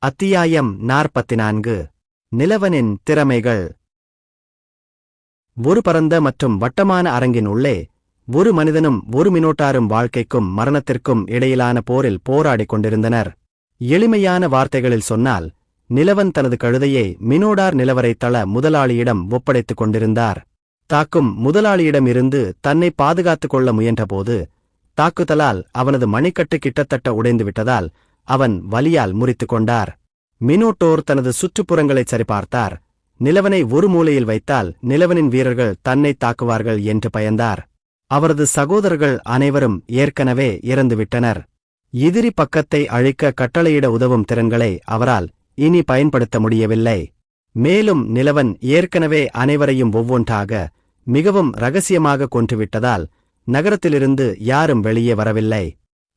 அத்தியாயம் 44 நிலவனின் திறமைகள். ஒரு பரந்த மற்றும் வட்டமான அரங்கின் உள்ளே ஒரு மனிதனும் ஒரு மினோட்டாரும் வாழ்க்கைக்கும் மரணத்திற்கும் இடையிலான போரில் போராடிக் கொண்டிருந்தனர். எளிமையான வார்த்தைகளில் சொன்னால், நிலவன் தனது கழுதையை மினோடார் நிலவரை தள முதலாளியிடம் ஒப்படைத்துக் கொண்டிருந்தார். தாக்கும் முதலாளியிடமிருந்து தன்னை பாதுகாத்துக் கொள்ள முயன்றபோது தாக்குதலால் அவனது மணிக்கட்டு கிட்டத்தட்ட உடைந்துவிட்டதால் அவன் வலியால் முறித்துக் கொண்டார். மினோட்டோர் தனது சுற்றுப்புறங்களைச் சரிபார்த்தார். நிலவனை ஒரு மூலையில் வைத்தால் நிலவனின் வீரர்கள் தன்னை தாக்குவார்கள் என்று பயந்தார். அவரது சகோதரர்கள் அனைவரும் ஏற்கனவே இறந்துவிட்டனர். எதிரி பக்கத்தை அழிக்க கட்டளையிட உதவும் திறன்களை அவரால் இனி பயன்படுத்த முடியவில்லை. மேலும் நிலவன் ஏற்கனவே அனைவரையும் ஒவ்வொன்றாக மிகவும் ரகசியமாக கொன்றுவிட்டதால் நகரத்திலிருந்து யாரும் வெளியே வரவில்லை.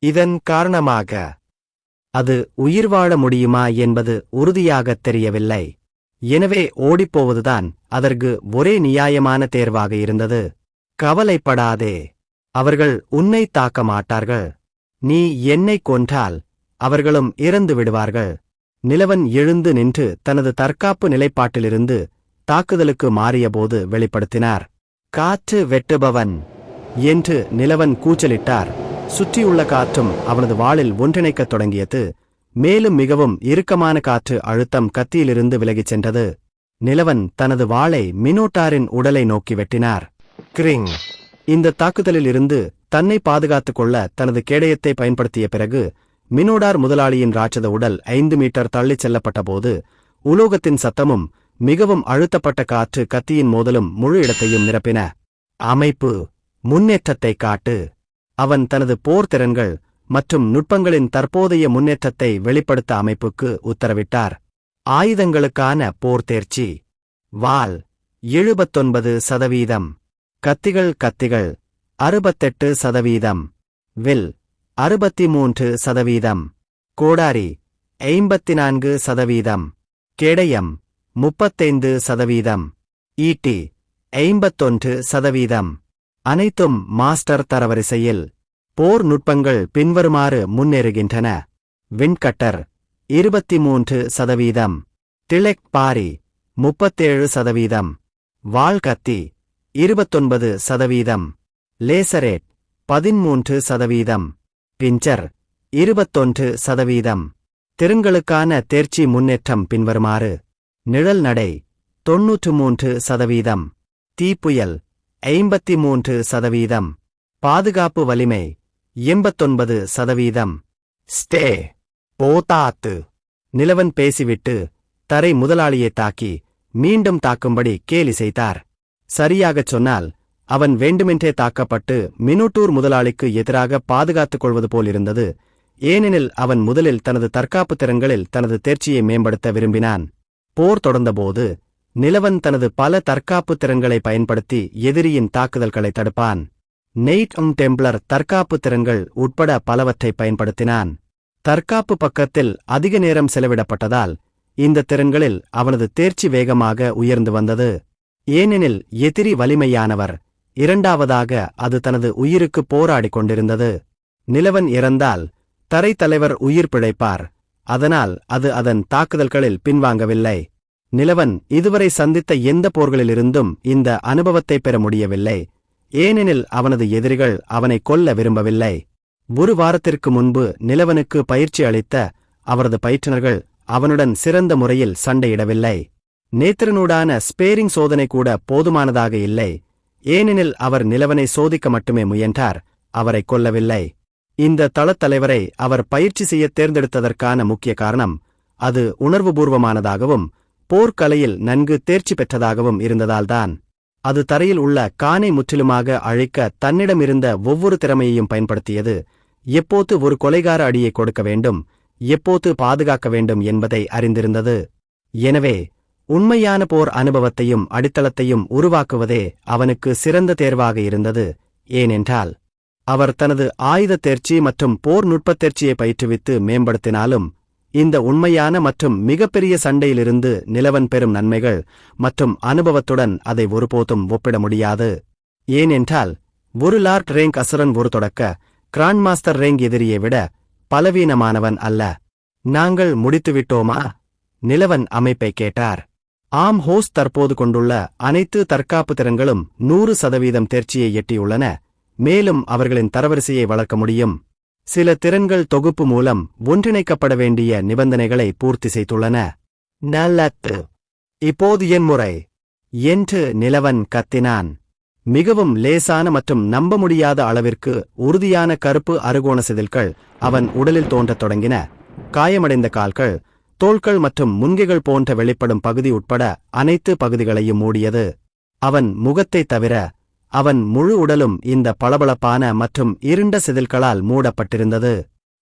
இதன் காரணமாக அது உயிர் வாழ முடியுமா என்பது உறுதியாகத் தெரியவில்லை. எனவே ஓடிப்போவதுதான் அதற்கு ஒரே நியாயமான தேர்வாக இருந்தது. கவலைப்படாதே, அவர்கள் உன்னை தாக்க மாட்டார்கள். நீ என்னை கொன்றால் அவர்களும் இறந்து விடுவார்கள். நிலவன் எழுந்து நின்று தனது தற்காப்பு நிலைப்பாட்டிலிருந்து தாக்குதலுக்கு மாறியபோது வெளிப்படுத்தினார். காற்று வெட்டுபவன் என்று நிலவன் கூச்சலிட்டார். சுற்றியுள்ள காற்றும் அவனது வாளில் ஒன்றிணைக்கத் தொடங்கியது. மேலும் மிகவும் இறுக்கமான காற்று அழுத்தம் கத்தியிலிருந்து விலகிச் சென்றது. நிலவன் தனது வாளை மினோட்டாரின் உடலை நோக்கி வெட்டினார். கிரிங்! இந்த தாக்குதலில் இருந்து தன்னை பாதுகாத்துக் கொள்ள தனது கேடயத்தை பயன்படுத்திய பிறகு மினோடார் முதலாளியின் ராட்சத உடல் 5 மீட்டர் தள்ளிச் செல்லப்பட்டபோது உலோகத்தின் சத்தமும் மிகவும் அழுத்தப்பட்ட காற்று கத்தியின் மோதலும் முழு இடத்தையும் நிரப்பின. அமைப்பு முன்னேற்றத்தை காட்டு. அவன் தனது போர் திறன்கள் மற்றும் நுட்பங்களின் தற்போதைய முன்னேற்றத்தை வெளிப்படுத்த அமைப்புக்கு உத்தரவிட்டார். ஆயுதங்களுக்கான போர் தேர்ச்சி. வாள் 79%. கத்திகள் 68%. வில் 63%. கோடாரி 54%. கேடயம் 35%. ஈட்டி 51%. அனைத்தும் மாஸ்டர் தரவரிசையில். போர் நுட்பங்கள் பின்வருமாறு முன்னேறுகின்றன. விண்கட்டர் 23%. திலெக் பாரி 37%. வாள்கத்தி 29%. லேசரேட் 13%. பிஞ்சர் 21%. திறன்களுக்கான தேர்ச்சி முன்னேற்றம் பின்வருமாறு. நிழல் நடை 93%. தீப்புயல் 53%. பாதுகாப்பு வலிமை 89%. ஸ்டே போதாத்து. நிலவன் பேசிவிட்டு தரை முதலாளியை தாக்கி மீண்டும் தாக்கும்படி கேலி செய்தார். சரியாகச் சொன்னால் அவன் வேண்டுமென்றே தாக்கப்பட்டு மினோட்டூர் முதலாளிக்கு எதிராக பாதுகாத்துக் கொள்வது போலிருந்தது. ஏனெனில் அவன் முதலில் தனது தற்காப்பு திறன்களில் தனது தேர்ச்சியை மேம்படுத்த விரும்பினான். போர் தொடர்ந்தபோது நிலவன் தனது பல தற்காப்பு திறன்களை பயன்படுத்தி எதிரியின் தாக்குதல்களை தடுப்பான். நெய்ட் டெம்ப்ளர் தற்காப்பு திறன்கள் உட்பட பலவற்றை பயன்படுத்தினான். தற்காப்பு பக்கத்தில் அதிக நேரம் செலவிடப்பட்டதால் இந்த திறன்களில் அவனது தேர்ச்சி வேகமாக உயர்ந்து வந்தது. ஏனெனில் எதிரி வலிமையானவர். இரண்டாவதாக அது தனது உயிருக்கு போராடிக் கொண்டிருந்தது. நிலவன் இறந்தால் தரைத்தலைவர் உயிர் பிழைப்பார். அதனால் அது அதன் தாக்குதல்களில் பின்வாங்கவில்லை. நிலவன் இதுவரை சந்தித்த எந்த போர்களிலிருந்தும் இந்த அனுபவத்தை பெற முடியவில்லை. ஏனெனில் அவனது எதிரிகள் அவனை கொல்ல விரும்பவில்லை. ஒரு வாரத்திற்கு முன்பு நிலவனுக்கு பயிற்சி அளித்த அவரது பயிற்றுனர்கள் அவனுடன் சிறந்த முறையில் சண்டையிடவில்லை. நேத்திரனூடான ஸ்பேரிங் சோதனை கூட போதுமானதாக இல்லை. ஏனெனில் அவர் நிலவனை சோதிக்க மட்டுமே முயன்றார், அவரை கொல்லவில்லை. இந்த தளத்தலைவரை அவர் பயிற்சி செய்ய தேர்ந்தெடுத்ததற்கான முக்கிய காரணம் அது உணர்வுபூர்வமானதாகவும் போர்க்கலையில் நன்கு தேர்ச்சி பெற்றதாகவும் இருந்ததால்தான். அது தரையில் உள்ள கானை முற்றிலுமாக அழிக்க தன்னிடமிருந்த ஒவ்வொரு திறமையையும் பயன்படுத்தியது. எப்போது ஒரு கொலைகார அடியை கொடுக்க வேண்டும், எப்போது பாதுகாக்க வேண்டும் என்பதை அறிந்திருந்தது. எனவே உண்மையான போர் அனுபவத்தையும் அடித்தளத்தையும் உருவாக்குவதே அவனுக்கு சிறந்த தேர்வாக இருந்தது. ஏனென்றால் அவர் தனது ஆயுத தேர்ச்சி மற்றும் போர் நுட்பத் தேர்ச்சியை பயிற்றுவித்து மேம்படுத்தினாலும் இந்த உண்மையான மற்றும் மிகப்பெரிய சண்டையிலிருந்து நிலவன் பெறும் நன்மைகள் மற்றும் அனுபவத்துடன் அதை ஒருபோதும் ஒப்பிட முடியாது. ஏனென்றால் ஒரு லார்ட் ரேங்க் அசுரன் ஒரு தொடக்க கிராண்ட் மாஸ்டர் ரேங்க் எதிரியை விட பலவீனமானவன் அல்ல. நாங்கள் முடித்துவிட்டோமா? நிலவன் அமைப்பை கேட்டார். ஆம் ஹோஸ்ட், தற்போது கொண்டுள்ள அனைத்து தற்காப்பு திறன்களும் 100% தேர்ச்சியை எட்டியுள்ளன. மேலும் அவர்களின் தரவரிசையை வளர்க்க முடியும். சில திறன்கள் தொகுப்பு மூலம் ஒன்றிணைக்கப்பட வேண்டிய நிபந்தனைகளை பூர்த்தி செய்துள்ளன. நல்லது, இப்போது என் முறை என்று நிலவன் கத்தினான். மிகவும் லேசான மற்றும் நம்ப முடியாத அளவிற்கு உறுதியான கருப்பு அறுகோண செதில்கள் அவன் உடலில் தோன்றத் தொடங்கின. காயமடைந்த கால்கள், தோள்கள் மற்றும் முன்கைகள் போன்ற வெளிப்படும் பகுதி உட்பட அனைத்து பகுதிகளையும் மூடியது. அவன் முகத்தை தவிர அவன் முழு உடலும் இந்த பளபளப்பான மற்றும் இருண்ட செதில்களால் மூடப்பட்டிருந்தது.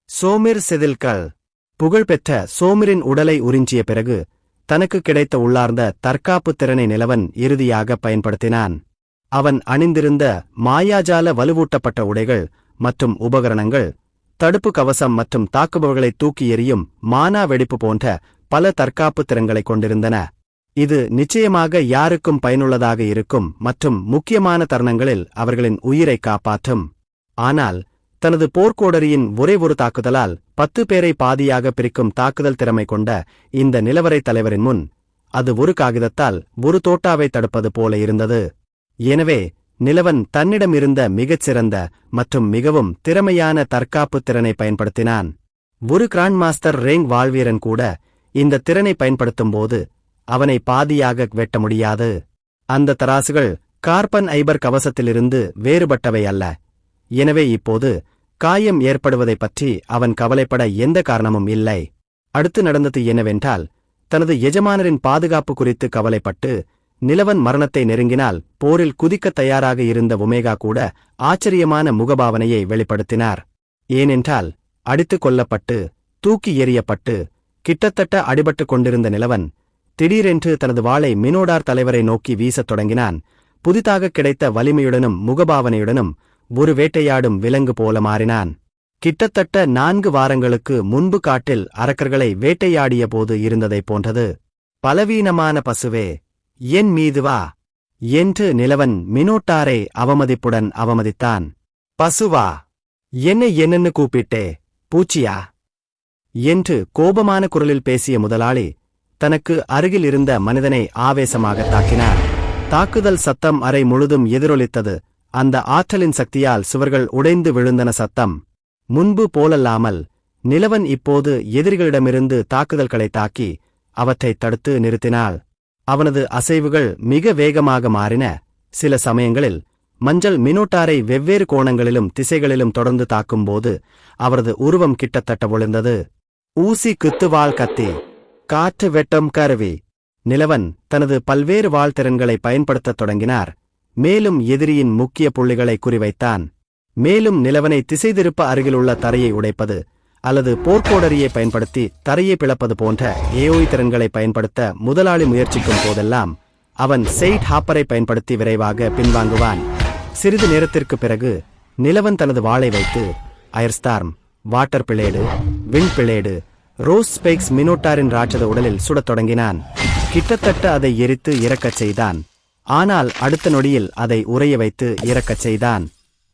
சோமிர் செதில்கள். புகழ்பெற்ற சோமிரின் உடலை உறிஞ்சிய பிறகு தனக்கு கிடைத்த உள்ளார்ந்த தற்காப்பு திறனை நிலவன் இறுதியாக பயன்படுத்தினான். அவன் அணிந்திருந்த மாயாஜால வலுவூட்டப்பட்ட உடைகள் மற்றும் உபகரணங்கள், தடுப்பு கவசம் மற்றும் தாக்குபவர்களை தூக்கி எறியும் மானா வெடிப்பு போன்ற பல தற்காப்பு திறன்களைக் கொண்டிருந்தன. இது நிச்சயமாக யாருக்கும் பயனுள்ளதாக இருக்கும் மற்றும் முக்கியமான தருணங்களில் அவர்களின் உயிரை காப்பாற்றும். ஆனால் தனது போர்க்கோடரியின் ஒரே ஒரு தாக்குதலால் 10 பேரை பாதியாக பிரிக்கும் தாக்குதல் திறமை கொண்ட இந்த நிலவரை தலைவரின் முன் அது ஒரு காகிதத்தால் ஒரு தோட்டாவை தடுப்பது போல இருந்தது. எனவே நிலவன் தன்னிடமிருந்த மிகச்சிறந்த மற்றும் மிகவும் திறமையான தற்காப்பு திறனை பயன்படுத்தினான். ஒரு கிராண்ட் மாஸ்டர் ரேங்க் வாழ்வீரன் கூட இந்த திறனை பயன்படுத்தும்போது அவனை பாதியாக வெட்ட முடியாது. அந்த தராசுகள் கார்பன் ஐபர் கவசத்திலிருந்து வேறுபட்டவை அல்ல. எனவே இப்போது காயம் ஏற்படுவதைப் பற்றி அவன் கவலைப்பட எந்த காரணமும் இல்லை. அடுத்து நடந்தது என்னவென்றால், தனது எஜமானரின் பாதுகாப்பு குறித்து கவலைப்பட்டு நிலவன் மரணத்தை நெருங்கினால் போரில் குதிக்கத் தயாராக இருந்த ஒமேகா கூட ஆச்சரியமான முகபாவனையை வெளிப்படுத்தினார். ஏனென்றால் அடித்துக் கொல்லப்பட்டு தூக்கி எறியப்பட்டு கிட்டத்தட்ட அடிபட்டுக் கொண்டிருந்த நிலவன் திடீரென்று தனது வாளை மினோடார் தலைவரை நோக்கி வீசத் தொடங்கினான். புதிதாக கிடைத்த வலிமையுடனும் முகபாவனையுடனும் ஒரு வேட்டையாடும் விலங்கு போல மாறினான். கிட்டத்தட்ட 4 வாரங்களுக்கு முன்பு காட்டில் அரக்கர்களை வேட்டையாடிய போது இருந்ததைப் போன்றது. பலவீனமான பசுவே, என் மீது வா என்று நிலவன் மினோட்டாரை அவமதிப்புடன் அவமதித்தான். பசுவா? என்னை என்னன்னு கூப்பிட்டே, பூச்சியா? என்று கோபமான குரலில் பேசிய முதலாளி தனக்கு அருகில் இருந்த மனிதனை ஆவேசமாக தாக்கினார். தாக்குதல் சத்தம் அறை முழுதும் எதிரொலித்தது. அந்த ஆற்றலின் சக்தியால் சுவர்கள் உடைந்து விழுந்தன. சத்தம் முன்பு போலல்லாமல் நிலவன் இப்போது எதிரிகளிடமிருந்து தாக்குதல்களை தாக்கி அவற்றை தடுத்து நிறுத்தினாள். அவனது அசைவுகள் மிக வேகமாக மாறின. சில சமயங்களில் மஞ்சள் மினோட்டாரை வெவ்வேறு கோணங்களிலும் திசைகளிலும் தொடர்ந்து தாக்கும்போது அவரது உருவம் கிட்டத்தட்ட விழுந்தது. ஊசி குத்துவாள் கத்தி, காற்று வெட்டும் கருவி. நிலவன் தனது பல்வேறு வாழ்திறன்களை பயன்படுத்தத் தொடங்கினார். மேலும் எதிரியின் முக்கிய புள்ளிகளை குறிவைத்தான். மேலும் நிலவனை திசை திருப்ப அருகிலுள்ள தரையை உடைப்பது அல்லது போர்க்கோடரியை பயன்படுத்தி தரையை பிளப்பது போன்ற ஏஓய் திறன்களை பயன்படுத்த முதலாளி முயற்சிக்கும் போதெல்லாம் அவன் செயிட் ஹாப்பரை பயன்படுத்தி விரைவாக பின்வாங்குவான். சிறிது நேரத்திற்கு பிறகு நிலவன் தனது வாளை வைத்து iron storm, water blade, wind blade, rose specs மினோட்டாரின் ராட்சத உடலில் சுடத் தொடங்கினான். கிட்டத்தட்ட அதை எரித்து இறக்கச் செய்தான். ஆனால் அடுத்த நொடியில் அதை உறைய வைத்து இறக்கச் செய்தான்.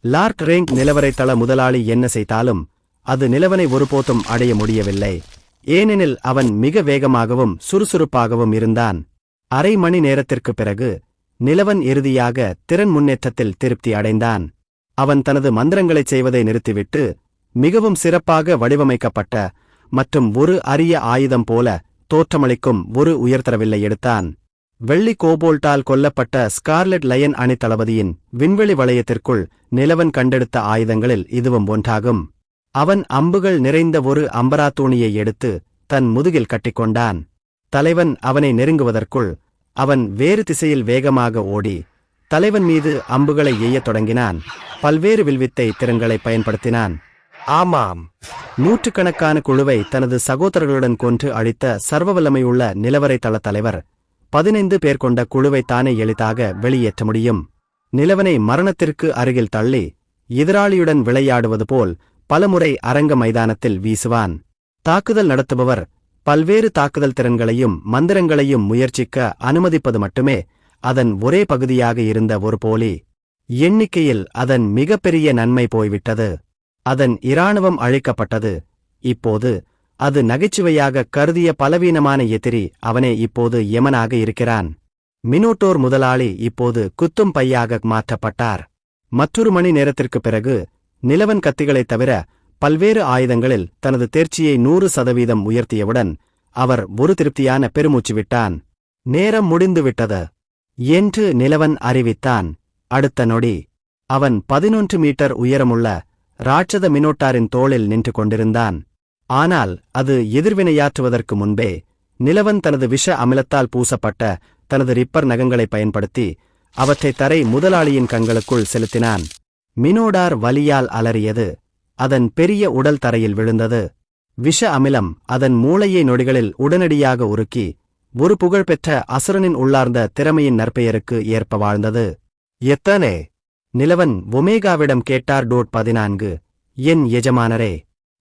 லார்ட் ரேங்க் நிலவரை தள முதலாளி என்ன செய்தாலும் அது நிலவனை ஒருபோதும் அடைய முடியவில்லை. ஏனெனில் அவன் மிக வேகமாகவும் சுறுசுறுப்பாகவும் இருந்தான். அரை மணி நேரத்திற்கு பிறகு நிலவன் இறுதியாக திறன் முன்னேற்றத்தில் திருப்தி அடைந்தான். அவன் தனது மந்திரங்களைச் செய்வதை நிறுத்திவிட்டு மிகவும் சிறப்பாக வடிவமைக்கப்பட்ட மற்றும் ஒரு அரிய ஆயுதம் போல தோற்றமளிக்கும் ஒரு உயர்தரவில்லை எடுத்தான். வெள்ளி கோபோல்ட்டால் கொல்லப்பட்ட ஸ்கார்லெட் லயன் அணி தளபதியின் விண்வெளி வளையத்திற்குள் நிலவன் கண்டெடுத்த ஆயுதங்களில் இதுவும் ஒன்றாகும். அவன் அம்புகள் நிறைந்த ஒரு அம்பராத்தூணியை எடுத்து தன் முதுகில் கட்டிக்கொண்டான். தலைவன் அவனை நெருங்குவதற்குள் அவன் வேறு திசையில் வேகமாக ஓடி தலைவன் மீது அம்புகளை எய்யத் தொடங்கினான். பல்வேறு வில்வித்தை திறன்களை பயன்படுத்தினான். ஆமாம், நூற்றுக்கணக்கான குழுவை தனது சகோதரர்களுடன் கொன்று அழித்த சர்வவல்லமையுள்ள நிலவரை தள தலைவர் 15 பேர் கொண்ட குழுவை தானே எளிதாக வெளியேற்ற முடியும். நிலவனை மரணத்திற்கு அருகில் தள்ளி எதிராளியுடன் விளையாடுவது போல் பலமுறை அரங்க மைதானத்தில் வீசுவான். தாக்குதல் நடத்துபவர் பல்வேறு தாக்குதல் திறன்களையும் மந்திரங்களையும் முயற்சிக்க அனுமதிப்பது மட்டுமே அதன் ஒரே பகுதியாக இருந்த ஒரு போலி. எண்ணிக்கையில் அதன் மிகப்பெரிய நன்மை போய்விட்டது. அதன் இராணுவம் அழிக்கப்பட்டது. இப்போது அது நகைச்சுவையாக கருதிய பலவீனமான எதிரி அவனே இப்போது யமனாக இருக்கிறான். மினோட்டோர் முதலாளி இப்போது குத்தும் பையாக மாற்றப்பட்டார். மற்றொரு மணி நேரத்திற்குப் பிறகு நிலவன் கத்திகளைத் தவிர பல்வேறு ஆயுதங்களில் தனது தேர்ச்சியை 100% உயர்த்தியவுடன் அவர் ஒரு திருப்தியான பெருமூச்சு விட்டான். நேரம் முடிந்துவிட்டது என்று நிலவன் அறிவித்தான். அடுத்த நொடி அவன் 11 மீட்டர் உயரமுள்ள ராட்சத மினோட்டாரின் தோளில் நின்று கொண்டிருந்தான். ஆனால் அது எதிர்வினையாற்றுவதற்கு முன்பே நிலவன் தனது விஷ அமிலத்தால் பூசப்பட்ட தனது ரிப்பர் நகங்களைப் பயன்படுத்தி அவற்றை தரை முதலாளியின் கண்களுக்குள் செலுத்தினான். மினோடார் வலியால் அலறியது. அதன் பெரிய உடல் தரையில் விழுந்தது. விஷ அமிலம் அதன் மூளையை நொடிகளில் உடனடியாக உருக்கி ஒரு புகழ்பெற்ற அசுரனின் உள்ளார்ந்த திறமையின் நற்பெயருக்கு ஏற்ப வாழ்ந்தது. எத்தனை? நிலவன் ஒமேகாவிடம் கேட்டார். 14. என் எஜமானரே,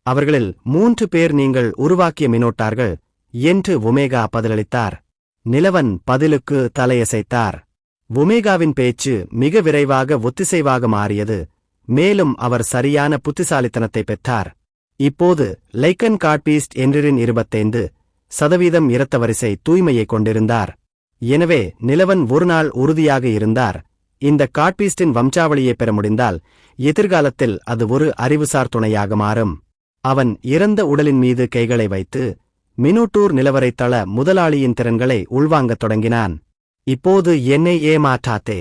அவர்களில் 3 பேர் நீங்கள் உருவாக்கிய மினோட்டார்கள் என்று ஒமேகா பதிலளித்தார். நிலவன் பதிலுக்கு தலையசைத்தார். ஒமேகாவின் பேச்சு மிக விரைவாக ஒத்திசைவாக மாறியது. மேலும் அவர் சரியான புத்திசாலித்தனத்தை பெற்றார். இப்போது லைக்கன் காட்பீஸ்ட் என்றின் 25% இரத்த வரிசை தூய்மையைக் கொண்டிருந்தார். எனவே நிலவன் ஒரு நாள் உறுதியாக இருந்தார். இந்த காட்பீஸ்டின் வம்சாவளியை பெற முடிந்தால் எதிர்காலத்தில் அது ஒரு அறிவுசார் துணையாக மாறும். அவன் இறந்த உடலின் மீது கைகளை வைத்து மினோட்டூர் நிலவரைத்தள முதலாளியின் திறன்களை உள்வாங்கத் தொடங்கினான். இப்போது என்னை ஏமாற்றாதே.